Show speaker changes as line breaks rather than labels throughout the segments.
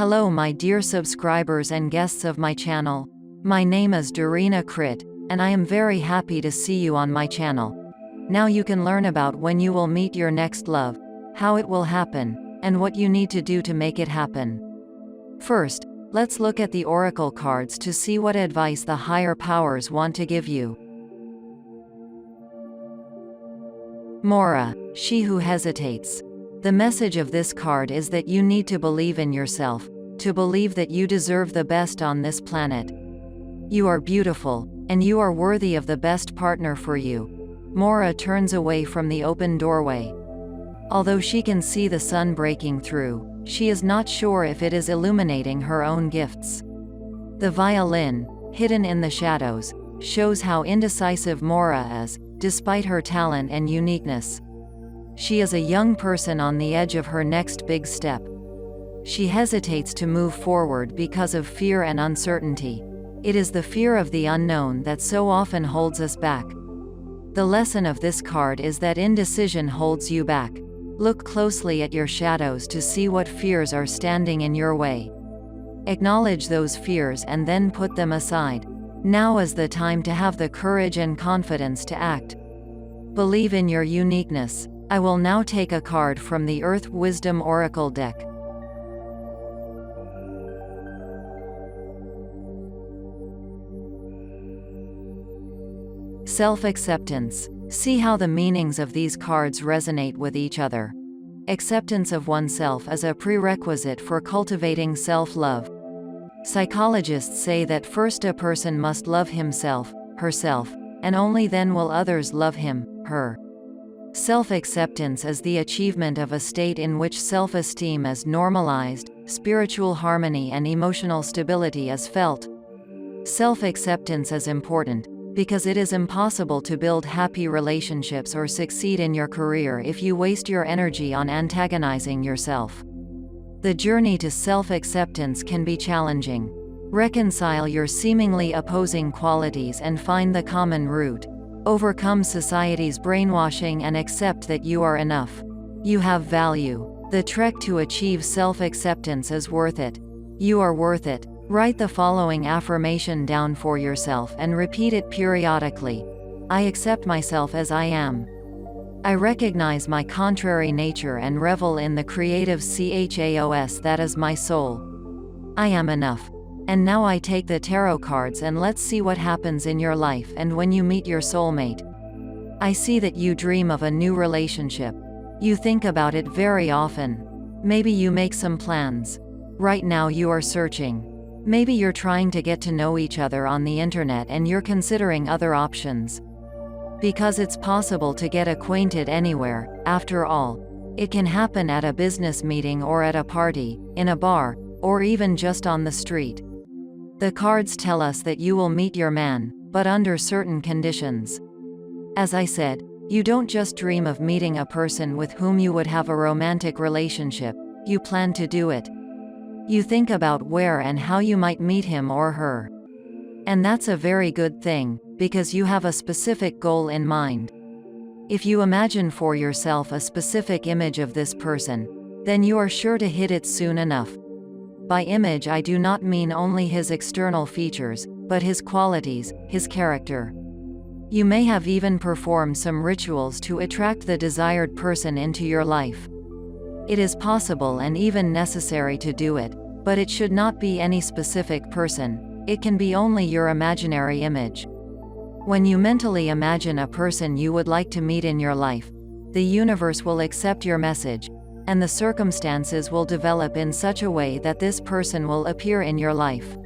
Hello my dear subscribers and guests of my channel. My name is Darina Crit, and I am very happy to see you on my channel. Now you can learn about when you will meet your next love, how it will happen, and what you need to do to make it happen. First, let's look at the oracle cards to see what advice the higher powers want to give you. Mora, she who hesitates. The message of this card is that you need to believe in yourself, to believe that you deserve the best on this planet. You are beautiful, and you are worthy of the best partner for you. Mora turns away from the open doorway. Although she can see the sun breaking through, she is not sure if it is illuminating her own gifts. The violin, hidden in the shadows, shows how indecisive Mora is, despite her talent and uniqueness. She is a young person on the edge of her next big step. She hesitates to move forward because of fear and uncertainty. It is the fear of the unknown that so often holds us back. The lesson of this card is that indecision holds you back. Look closely at your shadows to see what fears are standing in your way. Acknowledge those fears and then put them aside. Now is the time to have the courage and confidence to act. Believe in your uniqueness. I will now take a card from the Earth Wisdom Oracle deck. Self-acceptance. See how the meanings of these cards resonate with each other. Acceptance of oneself is a prerequisite for cultivating self-love. Psychologists say that first a person must love himself, herself, and only then will others love him, her. Self-acceptance is the achievement of a state in which self-esteem is normalized, spiritual harmony and emotional stability is felt. Self-acceptance is important, because it is impossible to build happy relationships or succeed in your career if you waste your energy on antagonizing yourself. The journey to self-acceptance can be challenging. Reconcile your seemingly opposing qualities and find the common root. Overcome society's brainwashing and accept that you are enough. You have value. The trek to achieve self-acceptance is worth it. You are worth it. Write the following affirmation down for yourself and repeat it periodically. I accept myself as I am. I recognize my contrary nature and revel in the creative chaos that is my soul. I am enough. And now I take the tarot cards and let's see what happens in your life and when you meet your soulmate. I see that you dream of a new relationship. You think about it very often. Maybe you make some plans. Right now you are searching. Maybe you're trying to get to know each other on the internet and you're considering other options. Because it's possible to get acquainted anywhere, after all. It can happen at a business meeting or at a party, in a bar, or even just on the street. The cards tell us that you will meet your man, but under certain conditions. As I said, you don't just dream of meeting a person with whom you would have a romantic relationship, you plan to do it. You think about where and how you might meet him or her. And that's a very good thing, because you have a specific goal in mind. If you imagine for yourself a specific image of this person, then you are sure to hit it soon enough. By image I do not mean only his external features, but his qualities, his character. You may have even performed some rituals to attract the desired person into your life. It is possible and even necessary to do it, but it should not be any specific person, it can be only your imaginary image. When you mentally imagine a person you would like to meet in your life, the universe will accept your message, and the circumstances will develop in such a way that this person will appear in your life.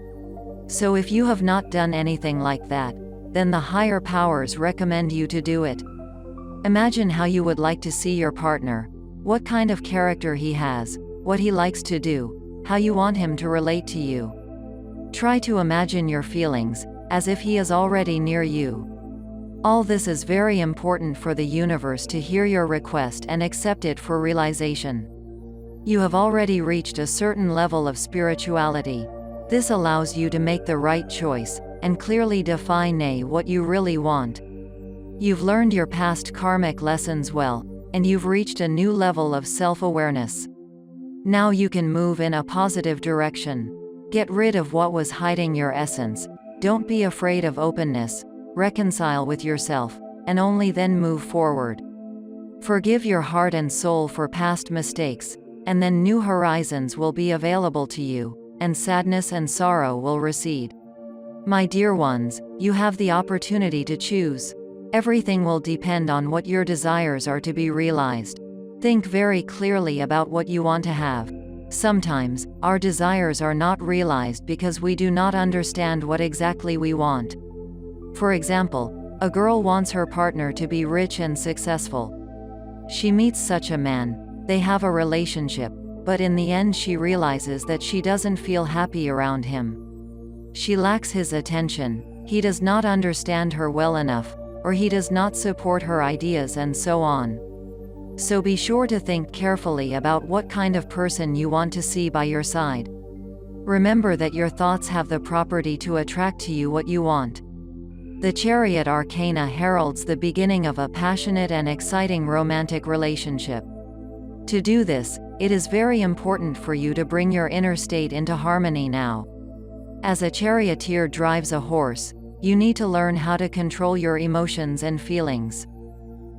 So if you have not done anything like that, then the higher powers recommend you to do it. Imagine how you would like to see your partner, what kind of character he has, what he likes to do, how you want him to relate to you. Try to imagine your feelings, as if he is already near you. All this is very important for the universe to hear your request and accept it for realization. You have already reached a certain level of spirituality. This allows you to make the right choice, and clearly define what you really want. You've learned your past karmic lessons well, and you've reached a new level of self-awareness. Now you can move in a positive direction. Get rid of what was hiding your essence. Don't be afraid of openness. Reconcile with yourself, and only then move forward. Forgive your heart and soul for past mistakes, and then new horizons will be available to you, and sadness and sorrow will recede. My dear ones, you have the opportunity to choose. Everything will depend on what your desires are to be realized. Think very clearly about what you want to have. Sometimes, our desires are not realized because we do not understand what exactly we want. For example, a girl wants her partner to be rich and successful. She meets such a man, they have a relationship, but in the end she realizes that she doesn't feel happy around him. She lacks his attention, he does not understand her well enough, or he does not support her ideas, and so on. So be sure to think carefully about what kind of person you want to see by your side. Remember that your thoughts have the property to attract to you what you want. The Chariot Arcana heralds the beginning of a passionate and exciting romantic relationship. To do this, it is very important for you to bring your inner state into harmony now. As a charioteer drives a horse, you need to learn how to control your emotions and feelings.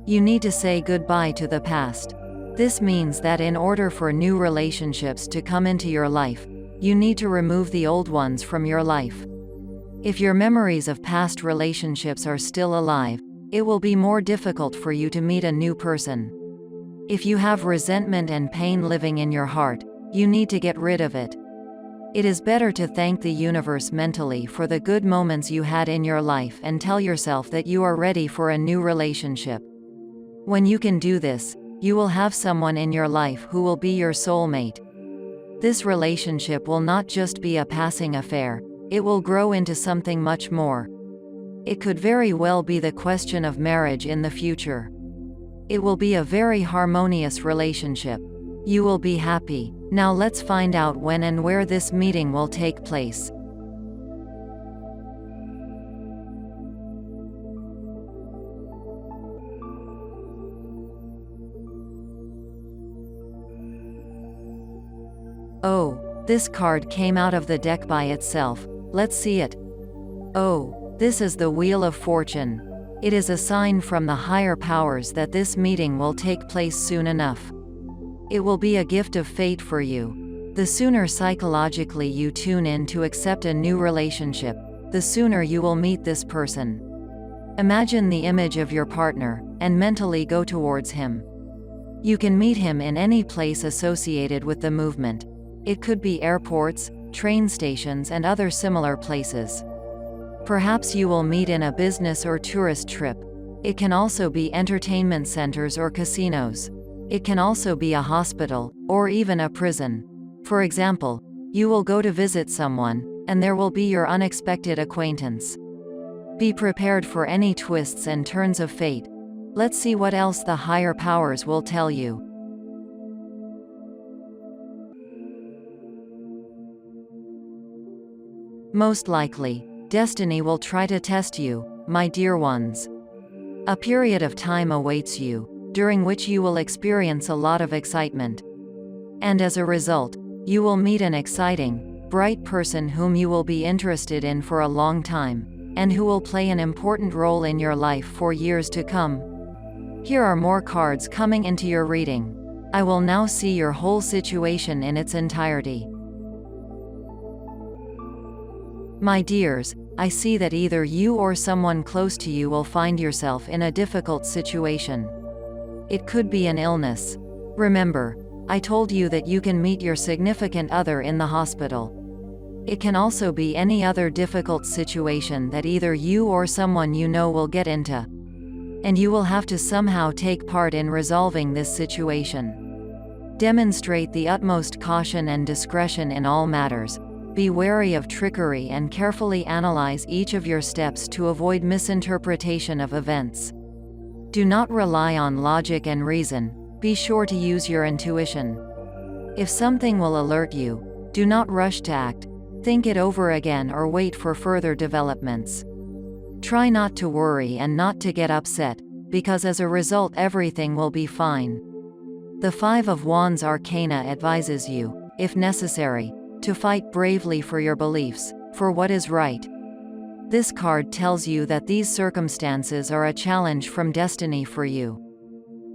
You need to say goodbye to the past. This means that in order for new relationships to come into your life, you need to remove the old ones from your life. If your memories of past relationships are still alive, it will be more difficult for you to meet a new person. If you have resentment and pain living in your heart, you need to get rid of it. It is better to thank the universe mentally for the good moments you had in your life and tell yourself that you are ready for a new relationship. When you can do this, you will have someone in your life who will be your soulmate. This relationship will not just be a passing affair, it will grow into something much more. It could very well be the question of marriage in the future. It will be a very harmonious relationship. You will be happy. Now let's find out when and where this meeting will take place. Oh, this card came out of the deck by itself. Let's see it. Oh, this is the Wheel of Fortune. It is a sign from the higher powers that this meeting will take place soon enough. It will be a gift of fate for you. The sooner psychologically you tune in to accept a new relationship, the sooner you will meet this person. Imagine the image of your partner, and mentally go towards him. You can meet him in any place associated with the movement. It could be airports, train stations, and other similar places. Perhaps you will meet in a business or tourist trip. It can also be entertainment centers or casinos. It can also be a hospital, or even a prison. For example, you will go to visit someone, and there will be your unexpected acquaintance. Be prepared for any twists and turns of fate. Let's see what else the higher powers will tell you. Most likely, destiny will try to test you, my dear ones. A period of time awaits you, during which you will experience a lot of excitement. And as a result, you will meet an exciting, bright person whom you will be interested in for a long time, and who will play an important role in your life for years to come. Here are more cards coming into your reading. I will now see your whole situation in its entirety. My dears, I see that either you or someone close to you will find yourself in a difficult situation. It could be an illness. Remember, I told you that you can meet your significant other in the hospital. It can also be any other difficult situation that either you or someone you know will get into. And you will have to somehow take part in resolving this situation. Demonstrate the utmost caution and discretion in all matters. Be wary of trickery and carefully analyze each of your steps to avoid misinterpretation of events. Do not rely on logic and reason, be sure to use your intuition. If something will alert you, do not rush to act, think it over again or wait for further developments. Try not to worry and not to get upset, because as a result everything will be fine. The Five of Wands Arcana advises you, if necessary, to fight bravely for your beliefs, for what is right. This card tells you that these circumstances are a challenge from destiny for you.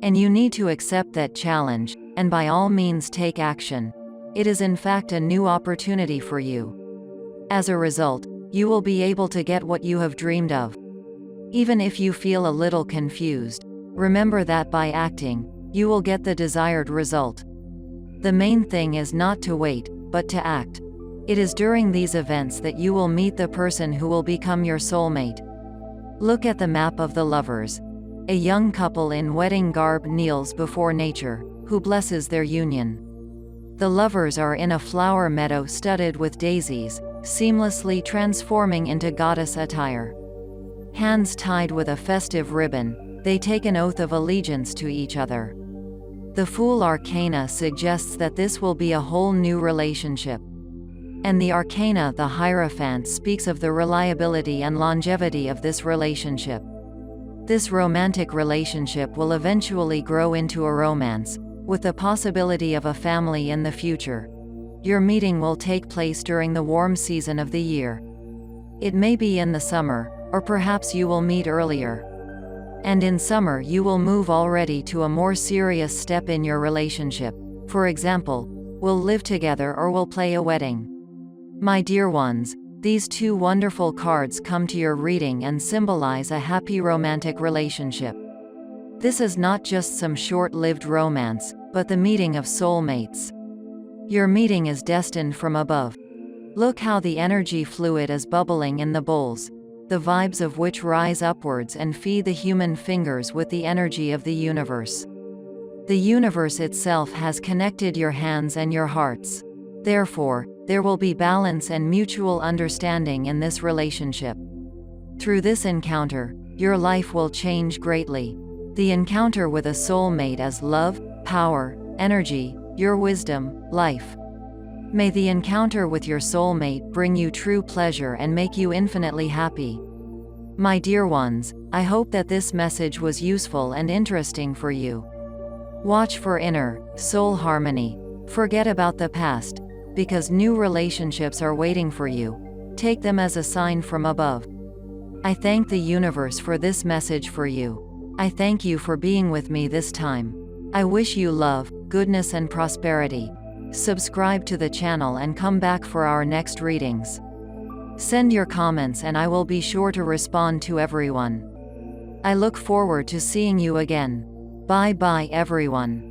And you need to accept that challenge, and by all means take action. It is in fact a new opportunity for you. As a result, you will be able to get what you have dreamed of. Even if you feel a little confused, remember that by acting, you will get the desired result. The main thing is not to wait, but to act. It is during these events that you will meet the person who will become your soulmate. Look at the map of the lovers. A young couple in wedding garb kneels before nature, who blesses their union. The lovers are in a flower meadow studded with daisies, seamlessly transforming into goddess attire. Hands tied with a festive ribbon, they take an oath of allegiance to each other. The Fool Arcana suggests that this will be a whole new relationship. And the Arcana, the Hierophant, speaks of the reliability and longevity of this relationship. This romantic relationship will eventually grow into a romance, with the possibility of a family in the future. Your meeting will take place during the warm season of the year. It may be in the summer, or perhaps you will meet earlier. And in summer you will move already to a more serious step in your relationship. For example, will live together or will play a wedding. My dear ones, these two wonderful cards come to your reading and symbolize a happy romantic relationship. This is not just some short-lived romance, but the meeting of soulmates. Your meeting is destined from above. Look how the energy fluid is bubbling in the bowls, the vibes of which rise upwards and feed the human fingers with the energy of the universe. The universe itself has connected your hands and your hearts. Therefore, there will be balance and mutual understanding in this relationship. Through this encounter, your life will change greatly. The encounter with a soulmate is love, power, energy, your wisdom, life. May the encounter with your soulmate bring you true pleasure and make you infinitely happy. My dear ones, I hope that this message was useful and interesting for you. Watch for inner, soul harmony. Forget about the past, because new relationships are waiting for you. Take them as a sign from above. I thank the universe for this message for you. I thank you for being with me this time. I wish you love, goodness and prosperity. Subscribe to the channel and come back for our next readings. Send your comments and I will be sure to respond to everyone. I look forward to seeing you again. Bye bye everyone.